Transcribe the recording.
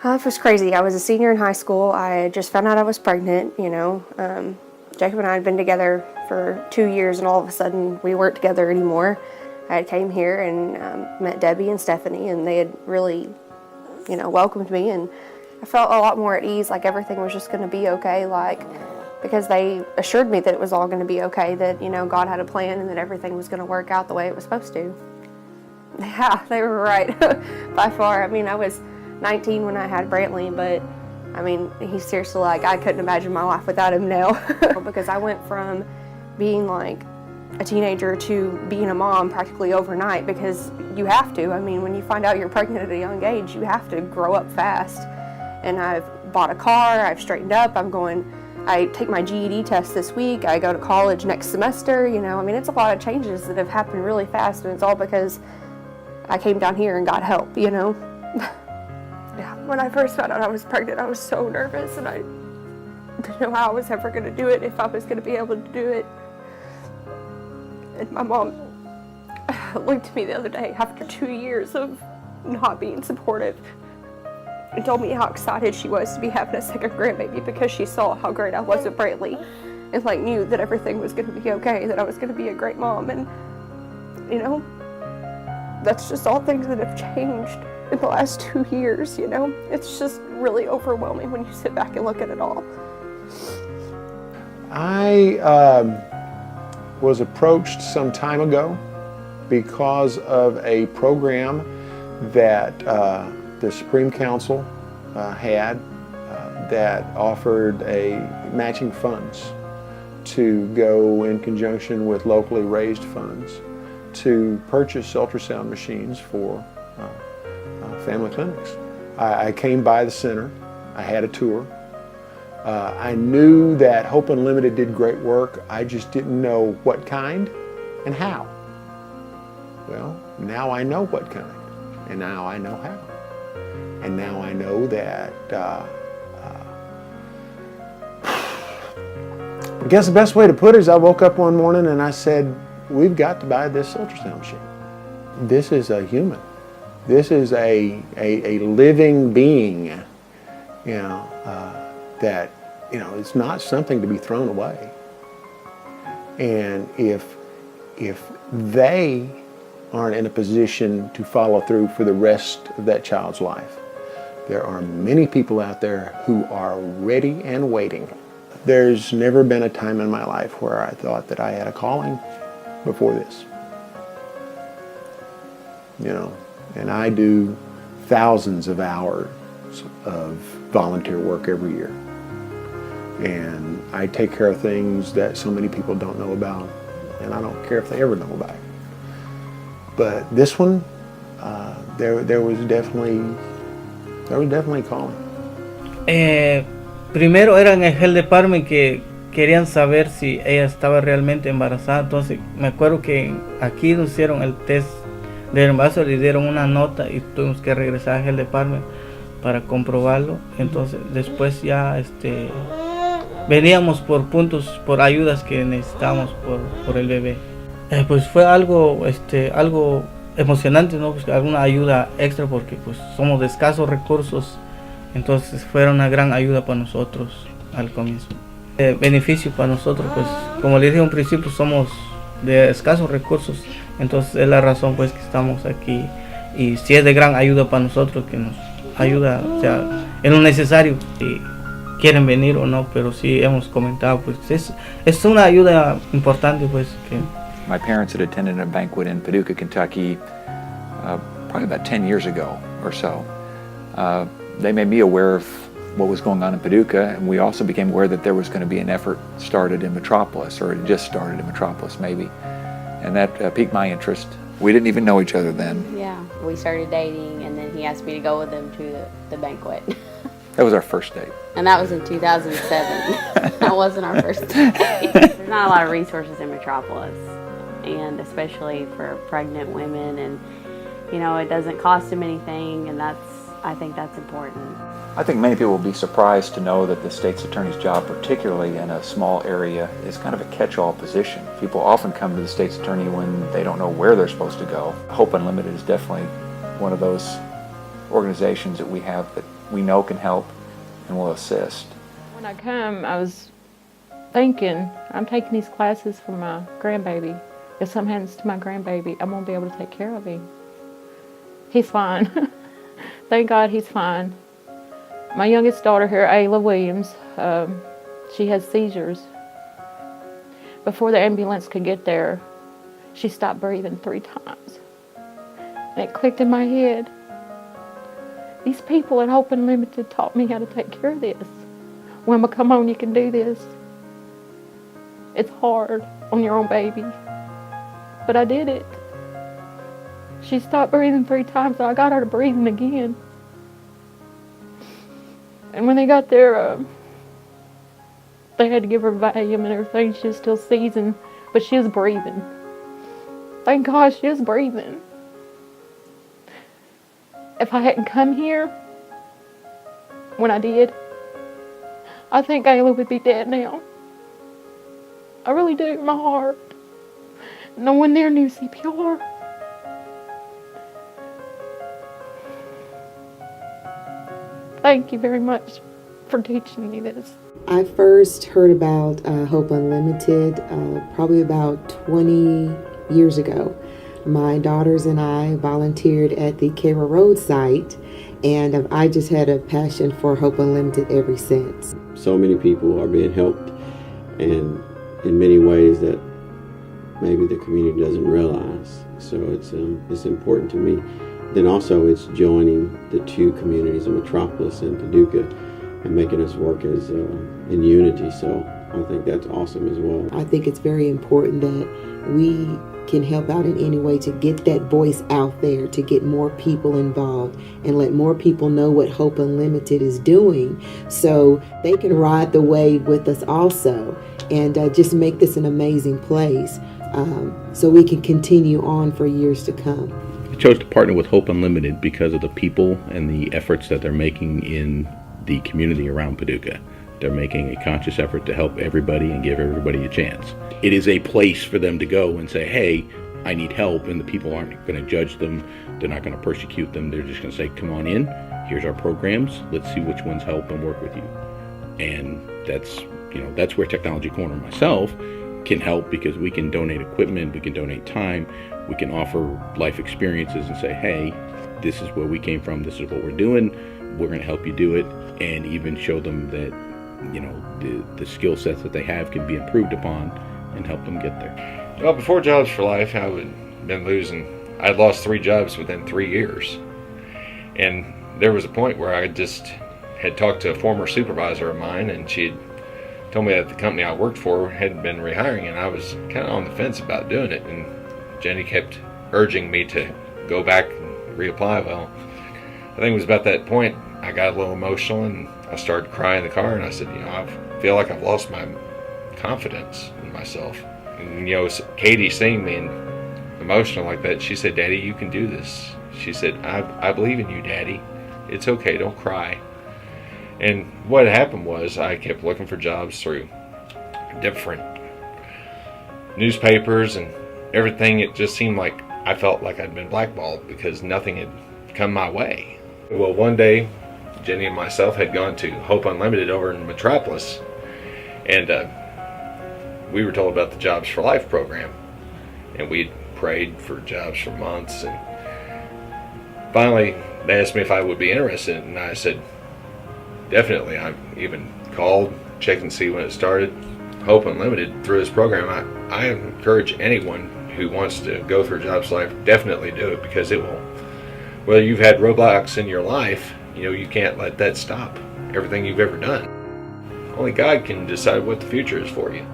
Life was crazy. I was a senior in high school. I just found out I was pregnant, Jacob and I had been together for 2 years, and all of a sudden we weren't together anymore. I had came here and met Debbie and Stephanie, and they had really, welcomed me, and I felt a lot more at ease, like everything was just going to be okay, because they assured me that it was all going to be okay, that, God had a plan and that everything was going to work out the way it was supposed to. Yeah, they were right, by far. I was 19 when I had Brantley, but he's seriously I couldn't imagine my life without him now. Because I went from being a teenager to being a mom practically overnight, because you have to. When you find out you're pregnant at a young age, you have to grow up fast. And I've bought a car, I've straightened up, I take my GED test this week, I go to college next semester, it's a lot of changes that have happened really fast, and it's all because I came down here and got help, Yeah, when I first found out I was pregnant, I was so nervous, and I didn't know how I was ever going to do it, if I was going to be able to do it. And my mom looked at me the other day after 2 years of not being supportive and told me how excited she was to be having a second grandbaby, because she saw how great I was with Brantley and knew that everything was going to be okay, that I was going to be a great mom. And that's just all things that have changed in the last 2 years. It's just really overwhelming when you sit back and look at it all. I was approached some time ago because of a program that the Supreme Council had that offered matching funds to go in conjunction with locally raised funds to purchase ultrasound machines for family clinics. I came by the center, I had a tour. I knew that Hope Unlimited did great work, I just didn't know what kind and how. Well, now I know what kind, and now I know how. And now I know that, I guess the best way to put it is I woke up one morning and I said, we've got to buy this ultrasound machine. This is a human. This is a living being, that, it's not something to be thrown away. And if they aren't in a position to follow through for the rest of that child's life, there are many people out there who are ready and waiting. There's never been a time in my life where I thought that I had a calling before this. And I do thousands of hours of volunteer work every year. And I take care of things that so many people don't know about, and I don't care if they ever know about it. But this one, there was definitely calling. Primero eran el Health Department que querían saber si ella estaba realmente embarazada. Entonces me acuerdo que aquí nos hicieron el test del embarazo, le dieron una nota y tuvimos que regresar al Health Department para comprobarlo. Entonces después ya veníamos por puntos, por ayudas que necesitábamos por el bebé. Pues fue algo emocionante, ¿no? Pues alguna ayuda extra, porque pues somos de escasos recursos, entonces fue una gran ayuda para nosotros al comienzo. Beneficio para nosotros, pues como les dije en un principio, somos de escasos recursos, entonces es la razón pues que estamos aquí, y si es de gran ayuda para nosotros, que nos ayuda, o sea, en lo necesario, si quieren venir o no, pero sí hemos comentado, pues es una ayuda importante, pues que... My parents had attended a banquet in Paducah, Kentucky, probably about 10 years ago or so. They made me aware of what was going on in Paducah, and we also became aware that there was going to be an effort started in Metropolis, or it just started in Metropolis maybe, and that piqued my interest. We didn't even know each other then. Yeah, we started dating, and then he asked me to go with him to the banquet. That was our first date. And that was in 2007. That wasn't our first date. There's not a lot of resources in Metropolis, and especially for pregnant women, and it doesn't cost them anything, and I think that's important. I think many people will be surprised to know that the state's attorney's job, particularly in a small area, is kind of a catch-all position. People often come to the state's attorney when they don't know where they're supposed to go. Hope Unlimited is definitely one of those organizations that we have that we know can help and will assist. When I come, I was thinking, I'm taking these classes for my grandbaby. If something happens to my grandbaby, I won't be able to take care of him. He's fine. Thank God he's fine. My youngest daughter here, Ayla Williams, she has seizures. Before the ambulance could get there, she stopped breathing 3 times. And it clicked in my head. These people at Hope Unlimited taught me how to take care of this. Wilma, come on, you can do this. It's hard on your own baby. But I did it. She stopped breathing 3 times, and I got her to breathing again. And when they got there, they had to give her Valium and everything. She was still seizing, but she was breathing. Thank God she was breathing. If I hadn't come here when I did, I think Ayla would be dead now. I really do, in my heart. No one there knew CPR. Thank you very much for teaching me this. I first heard about Hope Unlimited probably about 20 years ago. My daughters and I volunteered at the Cairo Road site, and I just had a passion for Hope Unlimited ever since. So many people are being helped, and in many ways that maybe the community doesn't realize. So it's important to me. Then also it's joining the 2 communities of Metropolis and Paducah and making us work as in unity. So I think that's awesome as well. I think it's very important that we can help out in any way to get that voice out there, to get more people involved and let more people know what Hope Unlimited is doing so they can ride the wave with us also, and just make this an amazing place so we can continue on for years to come. I chose to partner with Hope Unlimited because of the people and the efforts that they're making in the community around Paducah. They're making a conscious effort to help everybody and give everybody a chance. It is a place for them to go and say, hey, I need help, and the people aren't going to judge them. They're not going to persecute them. They're just going to say, come on in, here's our programs, let's see which ones help and work with you. And that's where Technology Corner myself can help, because we can donate equipment, we can donate time, we can offer life experiences and say, hey, this is where we came from, this is what we're doing, we're going to help you do it, and even show them that the skill sets that they have can be improved upon and help them get there. Well, before Jobs for Life, I'd lost 3 jobs within 3 years. And there was a point where I just had talked to a former supervisor of mine, and she had told me that the company I worked for hadn't been rehiring, and I was kind of on the fence about doing it. And Jenny kept urging me to go back and reapply. Well, I think it was about that point I got a little emotional, and I started crying in the car, and I said, I feel like I've lost my confidence in myself. And Katie, seeing me emotional like that, she said, Daddy, you can do this. She said, I believe in you, Daddy. It's okay, don't cry. And what happened was I kept looking for jobs through different newspapers and everything. It just seemed like I felt like I'd been blackballed because nothing had come my way. Well, one day, Jenny and myself had gone to Hope Unlimited over in Metropolis, and we were told about the Jobs for Life program, and we'd prayed for jobs for months, and finally they asked me if I would be interested, and I said definitely. I even called, checked and see when it started. Hope Unlimited, through this program, I encourage anyone who wants to go through Jobs for Life, definitely do it, because it will, whether you've had roadblocks in your life, you can't let that stop everything you've ever done. Only God can decide what the future is for you.